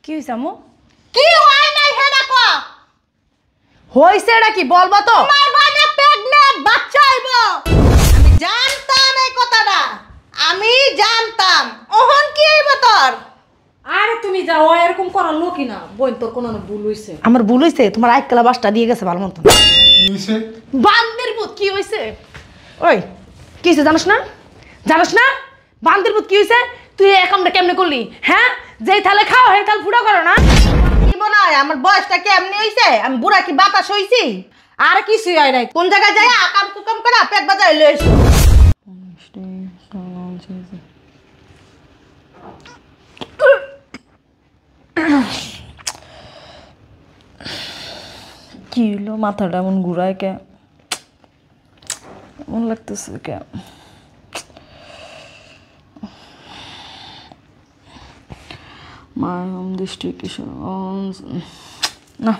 কি হইছে আম্মু? কি হয় নাই হেডা কো? হইছে এটা কি বলবা তো? তোমার বাচ্চা প্রেগন্যান্ট, বাচ্চা হইব। আমি জানতাম এই কথাটা, আমি জানতাম। ওহন কি হইব তোর? আরে তুমি যাও, এরকম করার লোকই না। বোন তোর কোনো ভুল হইছে। আমার ভুল হইছে, তোমার আইকলা বাসটা দিয়ে গেছে ভালো মতন। কি হইছে? বান্দির পুত কি হইছে? ওই কি হইছে জানোস না? জানোস না? বান্দির পুত কি হইছে? তুই এই কামটা কেমনে করলি? হ্যাঁ, যেই থালে খাও সেই থাল ফুটো করো না। কি বনায় আমার বয়সটা কেমনে হইছে? আমি বুড়া কি বাতাস হইছি? আর কিছুই হয় নাই। কোন জায়গায় যাই আকাম কুকাম করে পেট বাজাই লইছো। কি হইলো? মাথাটা এমন ঘুরায় কে? এমন লাগতেছে কে? মায়ের দৃষ্টি কিশোর না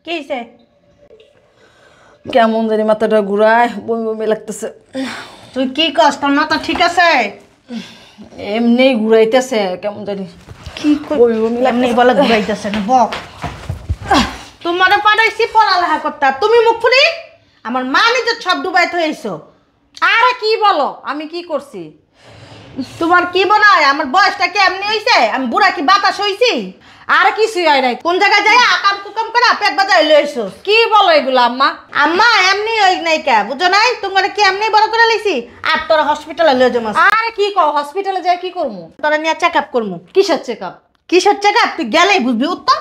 কি হইছে? কেমন জানি মাথাটা ঘুরায়, বমি বমি লাগতেছে। তুই কি কস? তোর মাথা ঠিক আছে? এমনি ঘুরাইতেছে কেমন জানি। কি বমি বমি এমনি লাগতেছে। বলে ঘুরাইতেছে না বক। তোমারে পাঠাইছি পড়ালেখা করতে, তুমি মুখ ফুলি আমার মা নিজের সব ডুবাইতে হয়েছো। আরে কি বলো? আমি কি করছি? তোমার কি বনায় আমার বয়সটা কেমনে হইছে? আমি বুড়া কি বাতাস হইছি? আর কিছুই হয় নাই। কোন জায়গায় যাই আকাম কুকাম করে পেট বাজাই লইছো। কি বলো এগুলো আম্মা? আম্মা এমনি হই নাই কে বুঝো নাই? তোমার কি এমনি বড় করে লইছি? আর তোরা হসপিটালে লয়ে যাবো। আরে কি কও? হসপিটালে যাই কি করবো? তোরা নিয়ে চেক আপ করবো। কিসের চেকআপ? কিসের চেক আপ? তুই গেলেই বুঝবি। উত্তর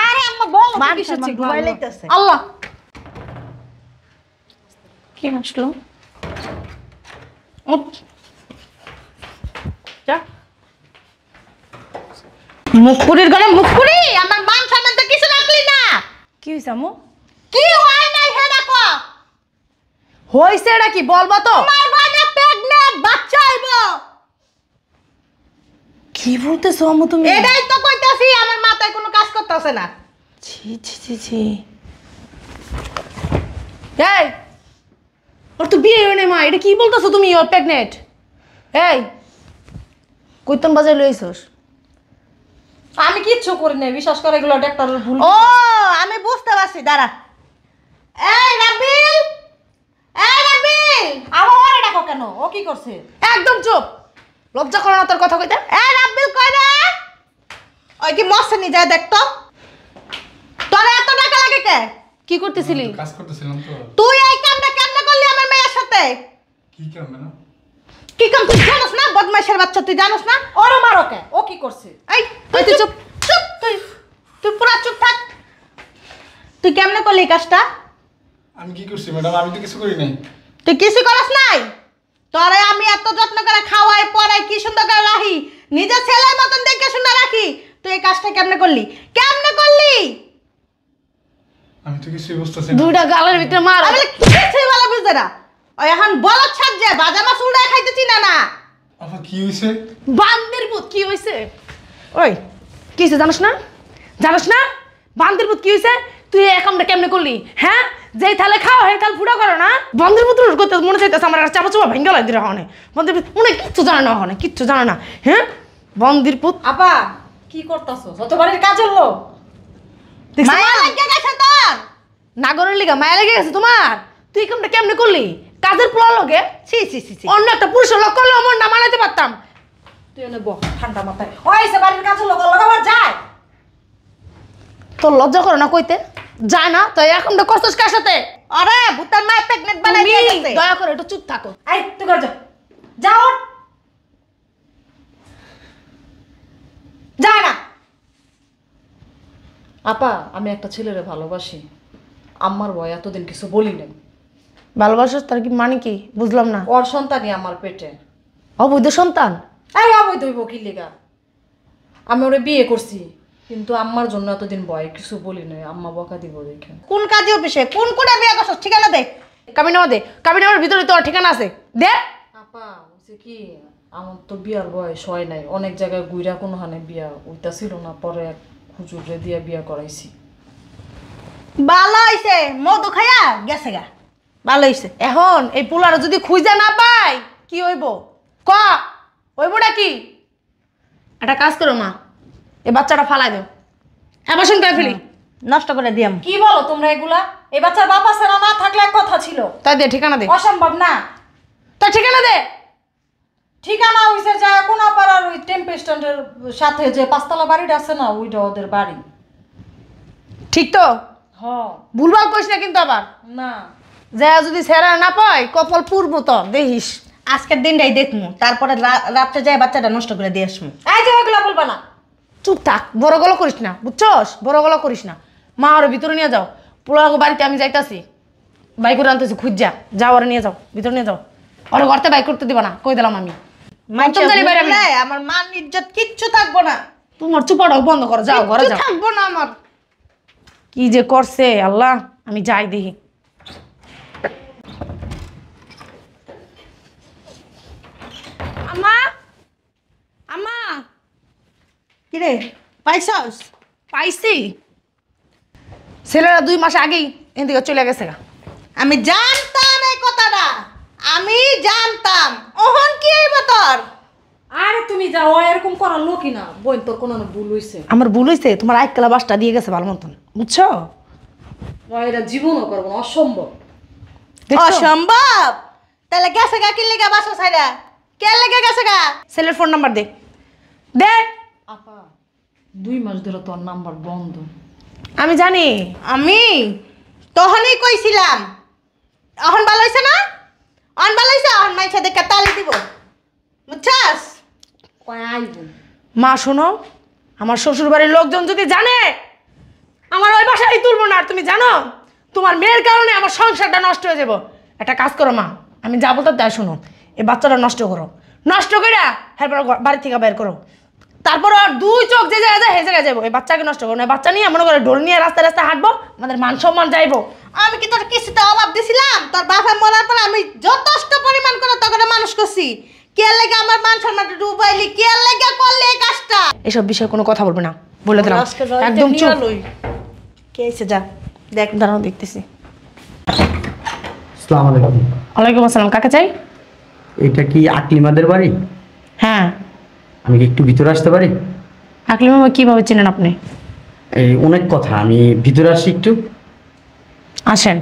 আরে আম্মা বলো তো মান কিসের সম্মান চেকআপ? ডুবাই লইতেছে। আল্লাহ, কি আসলো? মুখপুরির ঘরে মুখপুরি আমার মান সম্মান তো কিছু রাখলি না। কি হইছে আম্মু? কি হয় নাই হেডা কো? হইছে এটা কি বলবা তো? তোমার বাচ্চা প্রেগন্যান্ট, বাচ্চা হইব। কি বলতেছো আম্মু তুমি? এটাই তো কইতাছি, আমার মাথায় কোনো কাজ করতেছে না। ছি ছি ছি ছি। এই ওর তো বিয়ে হয় নাই মা, এটা কি বলতেছো তুমি? ওর প্রেগনেন্ট? এই কইতন বাজার লইছস? আমি কিচ্ছু করি নাই, বিশ্বাস করে এগুলো ডাক্তারের ভুল। ও আমি বুঝতে পারছি, দাঁড়া। এই রাবিল, এই রাবিল, আমার ওরে ডাকো কেন? ও কি করছে? একদম চুপ, লজ্জা করে না তোর কথা কইতে? এই রাবিল কই রে? ওই কি মরছে নি যায় দেখতো। তোর এত টাকা লাগে কে? কি করতেছিলি? কাজ করতেছিলাম তো। তুই এই কামটা কেমনে করলি আমার মেয়ের সাথে? কি কাম ম্যাডাম? কি কাম তুই জানোস না? বদমাইশের বাচ্চা তুই জানোস না? ওরে মারো কে? ও কি করছে? এই তুই চুপ চুপ, তুই তুই পুরা চুপ থাক। তুই কেমনে করলি এই কাজটা? আমি কি করছি ম্যাডাম? আমি তো কিছু করি নাই। তুই কিছু করস নাই? তোরে আমি এত যত্ন করে খাওয়াই পড়াই কি সুন্দর করে রাখি, নিজের ছেলের মতন দেখে শুনে রাখি। তুই এই কাজটা কেমনে করলি? কেমনে করলি? আমি তো কিছুই বুঝতেছি না। দুইটা গালের ভিতরে মার। আমি কিছুই বলা বুঝতে না। ওই এখন বলত ছাড় যে বাজা মাছ উড়াই খাইতেছি না না। আপা কি হইছে? বান্দির পুত কি হইছে? ওই কি হইছে জানোস না? জানোস না? বান্দির পুত কি হইছে? তুই এই কামটা কেমনে করলি? হ্যাঁ, যেই থালে খাও সেই থাল ফুটো করো না। বান্দির পুত করতে মনে চাইতেছে আমার চাপা চাপা ভেঙ্গে লাই দিলে হনে। বান্দির পুত মনে কিচ্ছু জানে না, হনে কিচ্ছু জানে না। হ্যাঁ, বান্দির পুত। আপা কি করতেছো? যত বাড়ির কাজের লোক। মায়া লাগে গেছে তোর। নাগরের লিগা মায়া লেগে গেছে তোমার? তুই এই কামটা কেমনে করলি? কাজের পোলা লগে ছি ছি ছি ছি। অন্য একটা পুরুষের লোক করলে আমার না মানাইতে পারতাম। তুই এনে বহ ঠান্ডা মাথায়। ওই সে বাড়ির কাজের লোক আবার যায়। তোর লজ্জা করে না কইতে? যায় না তো এখন তো কষ্টস কার সাথে? আরে ভূতের মায়ের প্রেগনেন্ট বানাই তুমি দিয়ে গেছে। দয়া করে একটু চুপ থাকো। এই তুই ঘর যা। যাও। যা না। আপা আমি একটা ছেলেরে ভালোবাসি। আমার বয় এতদিন কিছু বলি নাই। ভালোবাসার তার কি মানে কি বুঝলাম না। ওর সন্তানই আমার পেটে। অবৈধ সন্তান? এই অবৈধ হইব কি লিগা? আমি ওরে বিয়ে করছি। কিন্তু আম্মার জন্য এতদিন ভয় কিছু বলি নাই, আম্মা বকা দিব দেখে। কোন কাজে অফিসে কোন কোটা বিয়া করছস ঠিকানা দে। কাবিনামা দে, কাবিনামার ভিতরে তোর ঠিকানা আছে, দে। আপা হচ্ছে কি, আমার তো বিয়ার বয়স হয় নাই, অনেক জায়গায় গুইরা কোনোখানে বিয়া ওইটা ছিল না, পরে এক হুজুরে দিয়া বিয়া করাইছি। ভালো হইছে, মধু খায়া গেছে গা, ভালো হইছে। এখন এই পোলার যদি খুঁজে না পাই কি হইব ক? হইবটা কি? একটা কাজ করো মা, এই বাচ্চাটা ফালাই দাও, অ্যাবর্শন করে ফেলি। নষ্ট করে দিয়াম। কি বলো তোমরা এগুলা? এই বাচ্চার বাপ আছে না, না থাকলে এক কথা ছিল। তাই দে ঠিকানা দে, অসম্ভব না। তাই ঠিকানা দে। ঠিকানা হইছে যা কোন পাড়ার ওই টেম্পো স্ট্যান্ডের সাথে যে পাঁচতলা বাড়িটা আছে না, ওইটা ওদের বাড়ি। ঠিক তো? হ ভুলভাল কইস না কিন্তু আবার, না যা যদি সেরা না পাই কপাল পূর্ব তো দেখিস। আজকের দিনটাই দেখমু, তারপরে রাত্রে যায় বাচ্চাটা নষ্ট করে দিয়ে আসবো। এই যে ওগুলা বলবা না। চুপ থাক, বড় গলা করিস না, বুঝছস? বড় গলা করিস না। মা ওর ভিতরে নিয়ে যাও, পোলার বাড়িতে আমি যাইতাছি, বাইক করে আনতেছি, খুঁজা যাও, ওরে নিয়ে যাও, ভিতরে নিয়ে যাও। ওরে ঘরতে বাইক করতে দিবা না, কই দিলাম আমি। মাইচা জানি বাইরে আমি। বুঝলে আমার মান ইজ্জত কিচ্ছু থাকবো না। তোমার চুপাটাও বন্ধ করো, যাও ঘরে কিচ্ছু যাও। থাকবো না আমার। কি যে করছে আল্লাহ, আমি যাই দেখি। আম্মা, আম্মা, কিরে পাইছস? পাইছি। ছেলেরা 2 মাস আগেই এদিকে চলে গেছে গা। আমি জানতাম এই কথাটা, আমি জানতাম। ওহন কি হইব তোর? আরে তুমি যাও, এরকম করার লোকই না। বোন তোর কোনো ভুল হইছে। আমার ভুল হয়েছে, তোমার আইকলা বাসটা দিয়ে গেছে ভালো মতন, বুঝছো? এটা জীবনও করবো না, অসম্ভব। দেখছো? অসম্ভব। তাহলে গেছে গা কি লেগে বাসা ছাইরা? কে লেগে গেছে গা? ছেলের ফোন নাম্বার দে, দে। আপা 2 মাস ধরে তোর নাম্বার বন্ধ। আমি জানি। আমি তখনই কইছিলাম। অহন ভালো হইছে না? অহন ভালো হইছে, অহন মাইছা দেখে তালি দিব, বুঝছস? কয় আইব। মা শোনো, আমার শ্বশুর বাড়ির লোকজন যদি জানে আমার ওই বাসায় তুলবো না। আর তুমি জানো তোমার মেয়ের কারণে আমার সংসারটা নষ্ট হয়ে যাবো। একটা কাজ করো মা, আমি যা বলতে তাই শোনো। এই বাচ্চাটা নষ্ট করো, নষ্ট করে এরপর বাড়ি থেকে বের করো। তারপর আর 2 চোখ যে জায়গায় যায় সেই জায়গায় যাবো। এই বাচ্চাকে নষ্ট করো না। এই বাচ্চা নিয়ে মনে করে ঢোল নিয়ে রাস্তায় রাস্তায় হাঁটবো, আমাদের মান সম্মান যাইবো। আমি কি তোর কিছুতে অভাব দিছিলাম? তোর বাপা মরার পর আমি যথেষ্ট পরিমাণ করে তোকে মানুষ করছি। কে লেগে আমার মান সম্মানটা ডুবাইলি? কে লেগে করলি এই কাজটা? এসব বিষয়ে কোনো কথা বলবে না, বলে দিলাম। আজকে যাইতে একদম চুপ। নিয়ে লই। কে এসে যা দেখ। দাঁড়াও দেখতেছি। আসসালামু আলাইকুম। ওয়ালাইকুম আসসালাম, কাকে চাই? এটা কি আকলিমাদের বাড়ি? হ্যাঁ। আমি কি একটু ভিতরে আসতে পারি? আকলিম মামা কীভাবে চেনেন আপনি? এই অনেক কথা, আমি ভিতরে আসি একটু। আসেন।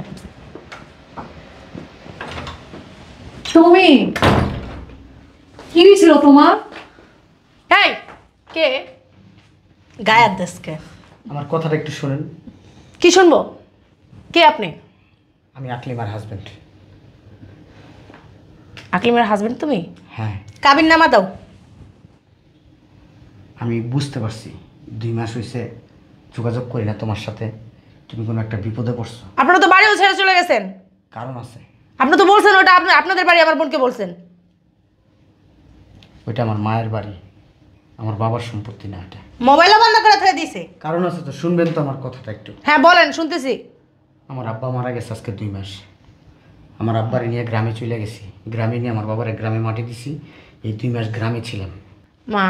তুমি কি হয়েছিল তোমার? এই কে? গায়ের দেশকে আমার কথাটা একটু শোনেন। কি শুনবো? কে আপনি? আমি আকলিমার হাজবেন্ড। আকলিমের হাজবেন্ড তুমি? হ্যাঁ, কাবিন নামা দাও। আমি বুঝতে পারছি 2 মাস হয়েছে যোগাযোগ করি না তোমার সাথে। তুমি কোনো একটা বিপদে পড়ছো। আপনারা তো বাড়িও ছেড়ে চলে গেছেন। কারণ আছে। আপনি তো বলছেন ওটা আপনাদের বাড়ি, আমার বোনকে বলছেন। ওইটা আমার মায়ের বাড়ি, আমার বাবার সম্পত্তি না। এটা মোবাইলও বন্ধ করে ধরে দিছে। কারণ আছে তো, শুনবেন তো আমার কথাটা একটু। হ্যাঁ বলেন, শুনতেছি। আমার আব্বা মারা গেছে আজকে 2 মাস। আমার আব্বারে নিয়ে গ্রামে চলে গেছি, গ্রামে নিয়ে আমার বাবারে গ্রামে মাটি দিছি। এই 2 মাস গ্রামে ছিলাম। মা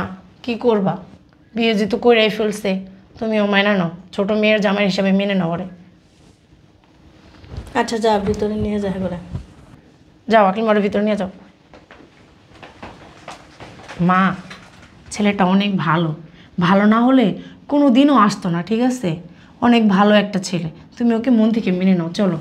কি করবা, বিয়ে যেহেতু কইরাই ফেলছে, তুমিও মাইনা নাও, ছোট মেয়ের জামাই হিসাবে মেনে নাও ওরে। আচ্ছা যা ভিতরে নিয়ে যা করে। যাও আকলিমার ভিতরে নিয়ে যাও। মা ছেলেটা অনেক ভালো, ভালো না হলে কোনো দিনও আসতো না, ঠিক আছে? অনেক ভালো একটা ছেলে, তুমি ওকে মন থেকে মেনে নাও, চলো।